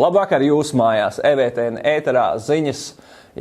Labvakar jūsu mājās, EVTN ēterā ziņas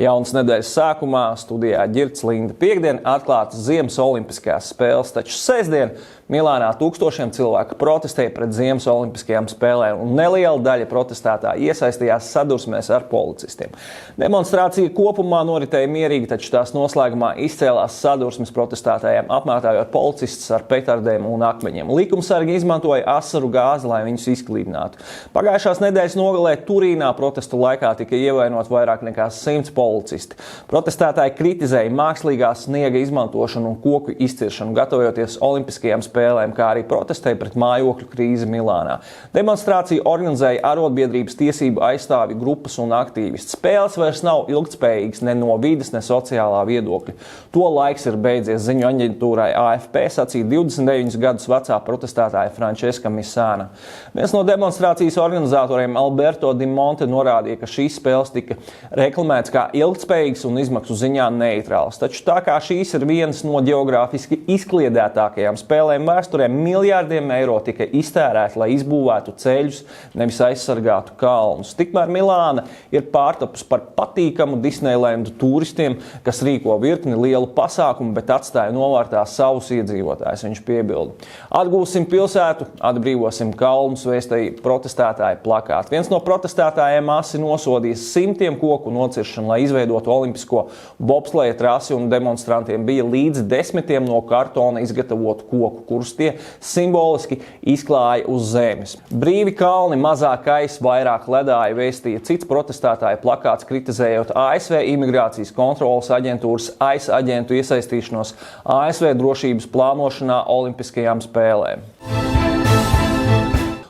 jaunas nedēļas sākumā, studijā Ģirds Linda. Piektdien atklātas Ziemas olimpiskās spēles, taču sestdien Milānā tūkstošiem cilvēku protestēja pret Ziemas olimpiskajām spēlēm, un neliela daļa protestētāji iesaistījās sadursmēs ar policistiem. Demonstrācija kopumā noritēja mierīgi, taču tās noslēgumā izcēlās sadursmes protestētājiem, apmētājot policistus ar petardēm un akmeņiem. Likumsargi izmantoja asaru gāzi, lai viņus izklīdinātu. Pagājušās nedēļas nogalē Turīnā protestu laikā tika ievainot vairāk nekā 100 policisti. Protestētāji kritizēja mākslīgā sniega izmantošanu un koku izciršanu, gatavojoties olimpiskajām spēlēm, kā arī protestēja pret mājokļu krīzi Milānā. Demonstrāciju organizēja arotbiedrības tiesību aizstāvju grupas un aktīvisti. Spēles vairs nav ilgtspējīgas ne no vides, ne sociālā viedokļa. To laiks ir beidzies, ziņu aģentūrai AFP sacīja 29 gadus vecā protestētāja Frančeska Misāna. Viens no demonstrācijas organizatoriem Alberto Di Monte norādīja, ka šīs spēles tika reklamētas kā ilgtspējīgas un izmaksu ziņā neitrāls. Taču tā kā šīs ir vienas no ģeogrāfiski izkliedētākajām spēlēm vēsturē, miljārdiem eiro tika iztērēti, lai izbūvētu ceļus, nevis aizsargātu kalnus. Tikmēr Milāna ir pārtapusi par patīkamu Disneylandu turistiem, kas rīko virkni lielu pasākumu, bet atstāja novārtā savus iedzīvotājus, viņš piebilda. Atgūsim pilsētu, atbrīvosim kalnus, vēstīja protestētāji plakāti. Viens no protestētājiem asi nosodīja simtiem koku nociršanu, lai izveidotu olimpisko bobsleja trasi, un demonstrantiem bija līdz 10 no kartona izgatavotu koku, kurus tie simboliski izklāja uz zemes. Brīvi kalni, mazāk kaisa, vairāk ledāja, vēstīja cits protestētāju plakāts, kritizējot ASV imigrācijas kontrolas aģentūras aģentu iesaistīšanos ASV drošības plānošanā olimpiskajām spēlēm.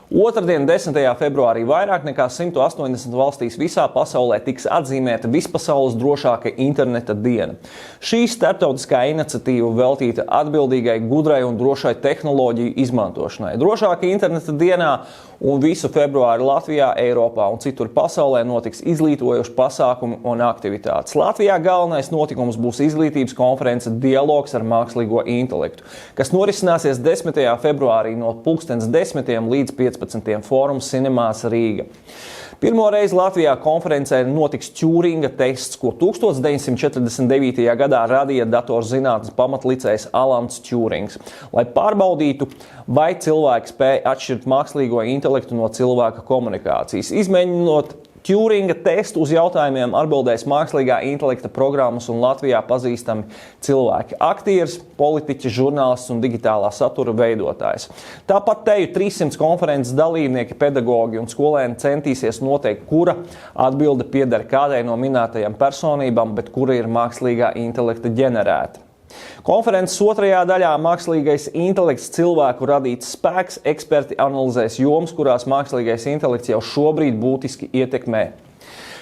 Otradien, 10. februārī, vairāk nekā 180 valstīs visā pasaulē tiks atzīmēta vispasaules drošākā interneta diena. Šī starptautiskā iniciatīva veltīta atbildīgai, gudrai un drošai tehnoloģiju izmantošanai. Drošākā interneta dienā un visu februāri Latvijā, Eiropā un citur pasaulē notiks izglītojoši pasākumi un aktivitātes. Latvijā galvenais notikums būs izglītības konference Dialogs ar mākslīgo intelektu, kas norisināsies 10. februārī no 10 līdz 15. Fórums Cinemās Rīga. Pirmo reizi Latvijā konferencē notiks Tjūringa tests, ko 1949. gadā radīja datorzinātnes pamatlicējs Alans Tjūrings, lai pārbaudītu, vai cilvēki spēj atšķirt mākslīgo intelektu no cilvēka komunikācijas. Izmēģinot Tjūringa testu, uz jautājumiem atbildēs mākslīgā intelekta programmas un Latvijā pazīstami cilvēki – aktieris, politiķi, žurnālists un digitālā satura veidotājs. Tāpat teju 300 konferences dalībnieki, pedagogi un skolēni centīsies noteikt, kura atbilde pieder kādai no minētajām personībām, bet kura ir mākslīgā intelekta ģenerēta. Konferences otrajā daļā mākslīgais intelekts cilvēku radīts spēks. Eksperti analizēs jomas, kurās mākslīgais intelekts jau šobrīd būtiski ietekmē.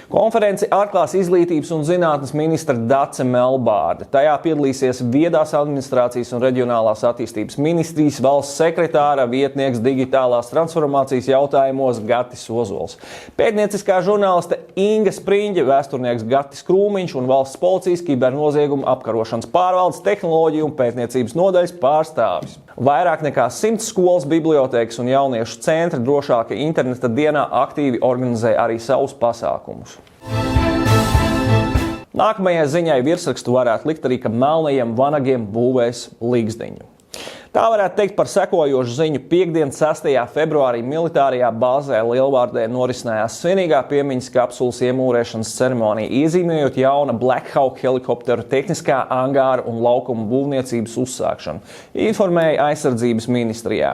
Konferenci atklās izglītības un zinātnes ministra Dace Melbārde. Tajā piedalīsies viedās administrācijas un reģionālās attīstības ministrijas valsts sekretāra vietnieks digitālās transformācijas jautājumos Gatis Ozols, pētnieciskā žurnāliste Inga Spriņģe, vēsturnieks Gatis Krūmiņš un valsts policijas kibernozieguma apkarošanas pārvaldes tehnoloģiju un pētniecības nodaļas pārstāvis. Vairāk nekā 100 skolas, bibliotēkas un jauniešu centri drošāka interneta dienā aktīvi organizē arī savus pasākumus. Nākamajai ziņai virsrakstu varētu likt arī, ka melnajiem vanagiem būvēs līgzdiņu. Tā varētu teikt par sekojošu ziņu. Piektdien, 6. februārī militārajā bāzē Lielvārdē norisinājās svinīgā piemiņas kapsulas iemūrēšanas ceremonija, iezīmējot jauna Black Hawk helikopteru tehniskā angāra un laukuma būvniecības uzsākšanu, informēja aizsardzības ministrijā.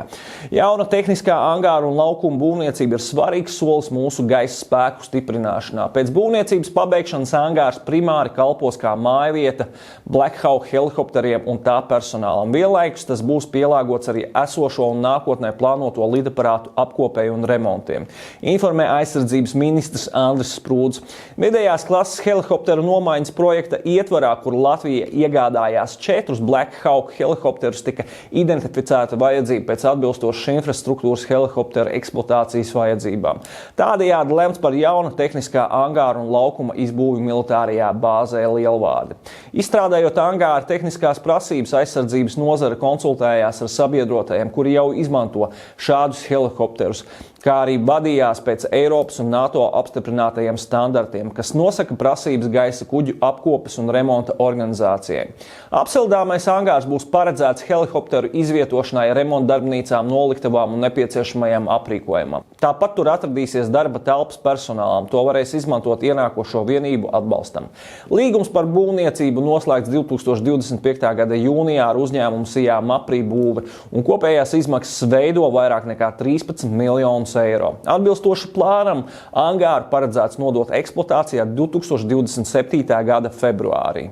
Jauna tehniskā angāra un laukuma būvniecība ir svarīgs solis mūsu gaisa spēku stiprināšanā. Pēc būvniecības pabeigšanas angārs primāri kalpos kā mājvieta Black Hawk helikopteriem un tā personālam. Vienlaikus tas būs pielāgots arī esošo un nākotnē plānoto lidaparātu apkopēju un remontiem, informē aizsardzības ministrs Andris Sprūds. Vidējās klases helikopteru nomaiņas projekta ietvarā, kur Latvija iegādājās 4 Black Hawk helikopterus, tika identificēta vajadzība pēc atbilstošas infrastruktūras helikopteru eksploatācijas vajadzībām. Tādējādi lemts par jaunu tehniskā angāra un laukuma izbūvi militārajā bāzē Lielvārde. Izstrādājot angāra tehniskās prasības, aizsardzības nozara konsultējās ar sabiedrotajiem, kuri jau izmanto šādus helikopterus. kā arī vadījās pēc Eiropas un NATO apstiprinātajiem standartiem, kas nosaka prasības gaisa kuģu apkopes un remonta organizācijai. Apsildāmais angārs būs paredzēts helikopteru izvietošanai, remonta darbnīcām, noliktavām un nepieciešamajam aprīkojumam. Tāpat tur atradīsies darba telpas personālam. To varēs izmantot ienākošo vienību atbalstam. Līgums par būvniecību noslēgts 2025. gada jūnijā ar uzņēmumu Sijām Aprī būve, un kopējās izmaksas veido vairāk nekā 13 miljonus eiro. Atbilstoši plānam, angāru paredzēts nodot eksploatācijā 2027. gada februārī.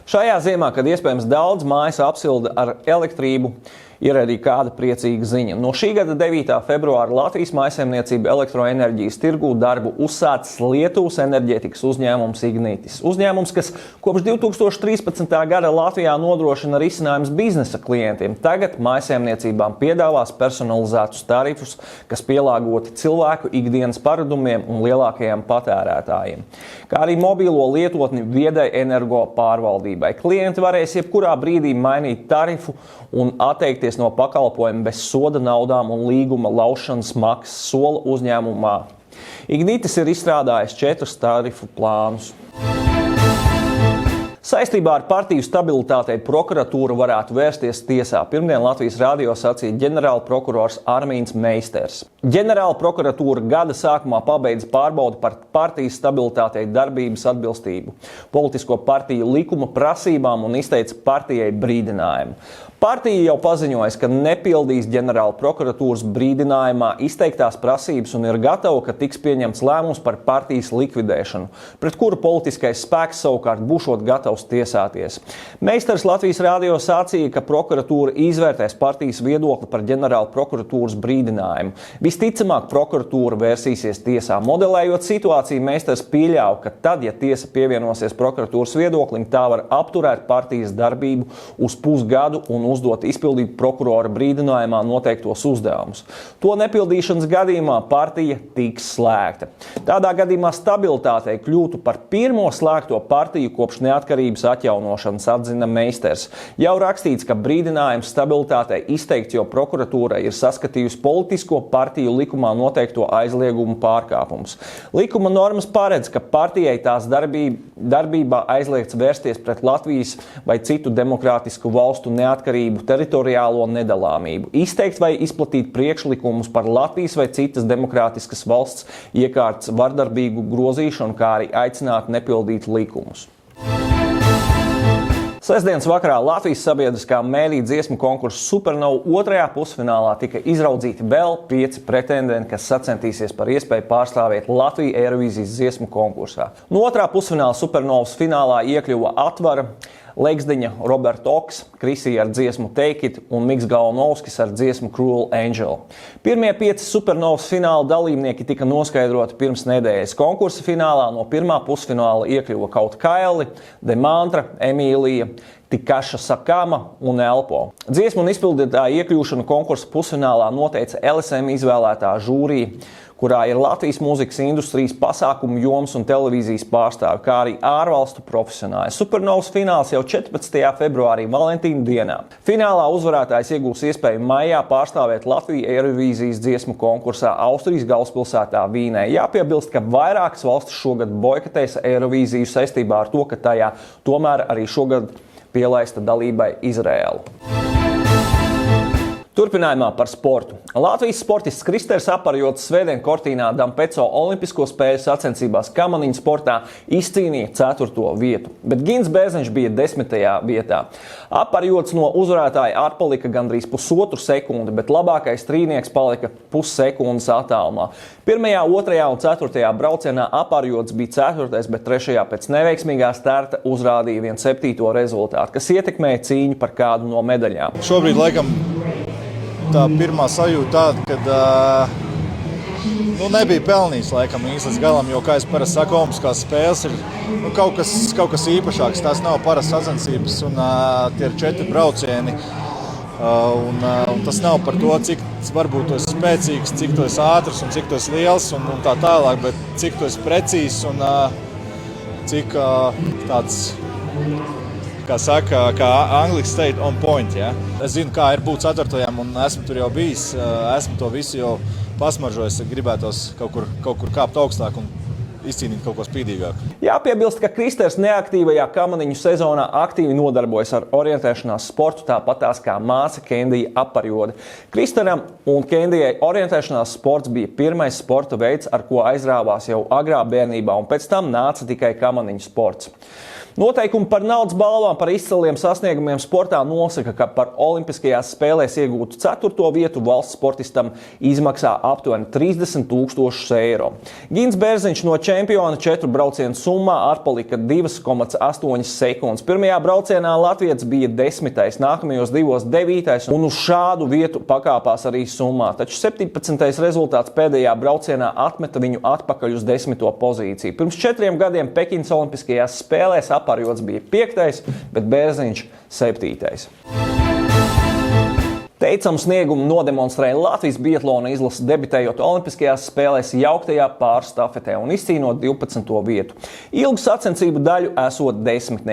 Šajā ziemā, kad iespējams daudz mājas apsilda ar elektrību, ir arī kāda priecīga ziņa. No šī gada 9. februāra Latvijas mājsaimniecība elektroenerģijas tirgū darbu uzsācis Lietuvas enerģētikas uzņēmums Ignitis. Uzņēmums, kas kopš 2013. gada Latvijā nodrošina risinājums biznesa klientiem, tagad mājsaimniecībām piedāvās personalizētus tarifus, kas pielāgoti cilvēku ikdienas paradumiem un lielākajiem patērētājiem, kā arī mobilo lietotni viedai energo pārvaldībai. Klienti varēs jebkurā brīdī mainīt tarifu un atteikties no pakalpojuma bez soda naudām un līguma laušanas maksas, sola uzņēmumā. Ignitis ir izstrādājis 4 tarifu plānus. Saistībā ar partiju stabilitātei prokuratūra varētu vērsties tiesā. Pirmdien Latvijas radio sacīja ģenerāla prokurors Armīns Meisters. Ģenerāla prokuratūra gada sākumā pabeidza pārbaudi par partijas stabilitātei darbības atbilstību, politisko partiju likuma prasībām un izteica partijai brīdinājumu. Partija jau paziņojas, ka nepildīs ģenerāla prokuratūras brīdinājumā izteiktās prasības un ir gatava, ka tiks pieņemts lēmums par partijas likvidēšanu, pret kuru politiskais spēks savukārt būšot gatavs tiesāties. Meisters Latvijas radio sacīja, ka prokuratūra izvērtēs partijas viedokli par ģenerāla prokuratūras brīdinājumu. Visticamāk, prokuratūra vērsīsies tiesā. Modelējot situāciju, Meisters pieļāva, ka tad, ja tiesa pievienosies prokuratūras viedoklim, tā var apturēt partijas darbību uz pusgadu un uzdot izpildīt prokurora brīdinājumā noteiktos uzdevumus. To nepildīšanas gadījumā partija tiks slēgta. Tādā gadījumā stabilitātei kļūtu par pirmo slēgto partiju kopš neatkarības atjaunošanas, atzina Meisters. Jau rakstīts, ka brīdinājums stabilitātei izteikts, jo prokuratūra ir saskatījusi politisko partiju likumā noteikto aizliegumu pārkāpumus. Likuma normas paredz, ka partijai tās darbībā aizliegts vērsties pret Latvijas vai citu demokrātisku valstu neatkarību, teritoriālo nedalāmību, izteikt vai izplatīt priekšlikumus par Latvijas vai citas demokrātiskas valsts iekārtas vardarbīgu grozīšanu, kā arī aicināt nepildīt likumus. Sestdienas vakarā Latvijas sabiedriskā mēdīju dziesmu konkursa Supernova otrajā pusfinālā tika izraudzīti vēl 5 pretendenti, kas sacentīsies par iespēju pārstāvēt Latviju Eirovīzijas dziesmu konkursā. No otrā pusfināla Supernovas finālā iekļuva Atvara, Legzdiņa, Roberta Oks, Krisija ar dziesmu Take It un Miks Galnovskis ar dziesmu Cruel Angel. Pirmie 5 Supernovas fināla dalībnieki tika noskaidroti pirms nedēļas. Konkursa finālā no pirmā pusfināla iekļuva Kaut Kaili, Demantra, Emīlija, Tikaša Sakama un Elpo. Dziesmu un izpildītāju iekļūšanu konkursa pusfinālā noteica LSM izvēlētā žūrija, kurā ir Latvijas mūzikas industrijas pasākumu jomas un televīzijas pārstāvi, kā arī ārvalstu profesionāļi. Supernovas fināls jau 14. februārī Valentīna dienā. Finālā uzvarētājs iegūs iespēju maijā pārstāvēt Latviju Eirovīzijas dziesmu konkursā Austrijas galvaspilsētā Vīnē. Jāpiebilst, ka vairākas valstis šogad boikotēs Eirovīziju saistībā ar to, ka tajā tomēr arī šogad pielaista dalībai Izraēlu. Turpinājumā par sportu. Latvijas sportists Kristers Aparjots svētdien Cortīnā Dampeco olimpisko spēļu sacensībās kamaniņu sportā izcīnīja 4. vietu, bet Gins Bērziņš bija 10. vietā. Aparjots no uzvarētāja atpalika gandrīz pusotru sekundi, bet labākais trīnieks palika pussekundes attālumā. 1., 2. un 4. braucienā Aparjots bija 4., bet 3. pēc neveiksmīgā starta uzrādīja 1/7 rezultātu, kas ietekmēja cīņu par kādu no medaļām. Šobrīd laikam tā pirmā sajūta tāda, kad nebija pelnījis laikam īsti līdz galam, jo, kā es parasti saku, olimpiskās spēles ir kaut kas īpašāks. Tās nav parastas sacensības un tie ir 4 braucieni. Un tas nav par to, cik varbūt tu esi spēcīgs, cik tu esi ātrs un cik tu esi liels un tā tālāk, bet cik tu esi precīzs un cik tāds kā saka, kā Angliski teikt, on point. Ja? Es zinu, kā ir būt ceturtajam, un esmu tur jau bijis. Esmu to visu jau pasmaržojis, gribētos kaut kur kāpt augstāk un izcīnīt kaut ko spīdīgāku. Jāpiebilst, ka Kristers neaktīvajā kamaniņu sezonā aktīvi nodarbojas ar orientēšanās sportu, tāpatās kā māsa Kendija Aparjode. Kristeram un Kendijai orientēšanās sports bija pirmais sporta veids, ar ko aizrāvās jau agrā bērnībā, un pēc tam nāca tikai kamaniņu sports. Noteikumi par naudas balvām par izciliem sasniegumiem sportā nosaka, ka par olimpiskajās spēlēs iegūtu 4. vietu valsts sportistam izmaksā aptuveni 30 000 eiro. Gins Bērziņš no čempiona 4 braucienu summā atpalika 2,8 sekundes. Pirmajā braucienā Latvijas bija 10., nākamajos 2. 9. un uz šādu vietu pakāpās arī summā. Taču 17. rezultāts pēdējā braucienā atmeta viņu atpakaļ uz 10. pozīciju. Pirms 4 gadiem Pekinas olimpiskajās spēlēs Aparjods bija 5., bet Bērziņš 7. Teicamu sniegumu nodemonstrēja Latvijas biatlona izlase, debitējot Olimpiskajās spēlēs jauktajā pārstafetē un izcīnot 12. vietu. Ilgu sacensību daļu esot 10.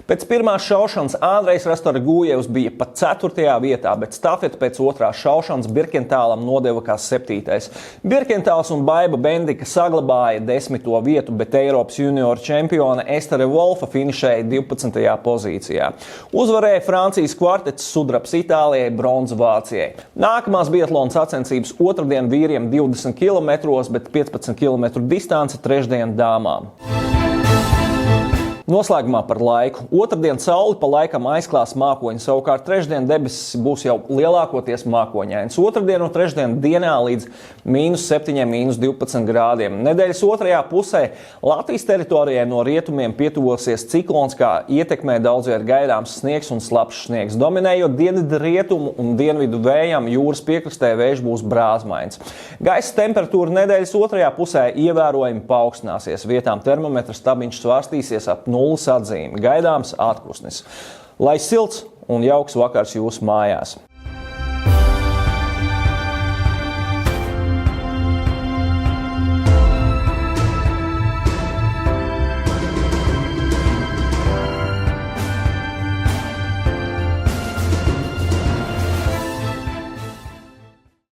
Pēc pirmās šaušanas Andrejs Rastorgujevs bija pat 4. vietā, bet stafeti pēc otrās šaušanas Birkentālam nodeva kā 7. Birkentāls un Baiba Bendika saglabāja 10. vietu, bet Eiropas junioru čempione Estere Wolfa finišēja 12. pozīcijā. Uzvarēja Francijas kvartets, sudrabs Itālijai, bronzas Vācijai. Nākamās biatlona sacensības otrdien vīriem 20 km, bet 15 km distance trešdien dāmām. Noslēgumā par laiku. Otrdien sauli pa laikam aizklās mākoņi, savukārt trešdien debesis būs jau lielākoties mākoņains. Otrdien un trešdien dienā līdz -7, -12 grādiem. Nedēļas otrajā pusē Latvijas teritorijai no rietumiem pietuvosies ciklons, kā ietekmē daudzviet gaidāms sniegs un slapjš sniegs. Dominējot dienvidu rietumu un dienvidu vējam, jūras piekrastē vējš būs brāzmains. Gaisa temperatūra nedēļas otrajā pusē ievērojami paaugstināsies. Vietām termometra stabiņš svārstīsies ap 0 atzīmi. Gaidāms atpūsnis. Lai silts un jauks vakars jūsu mājās!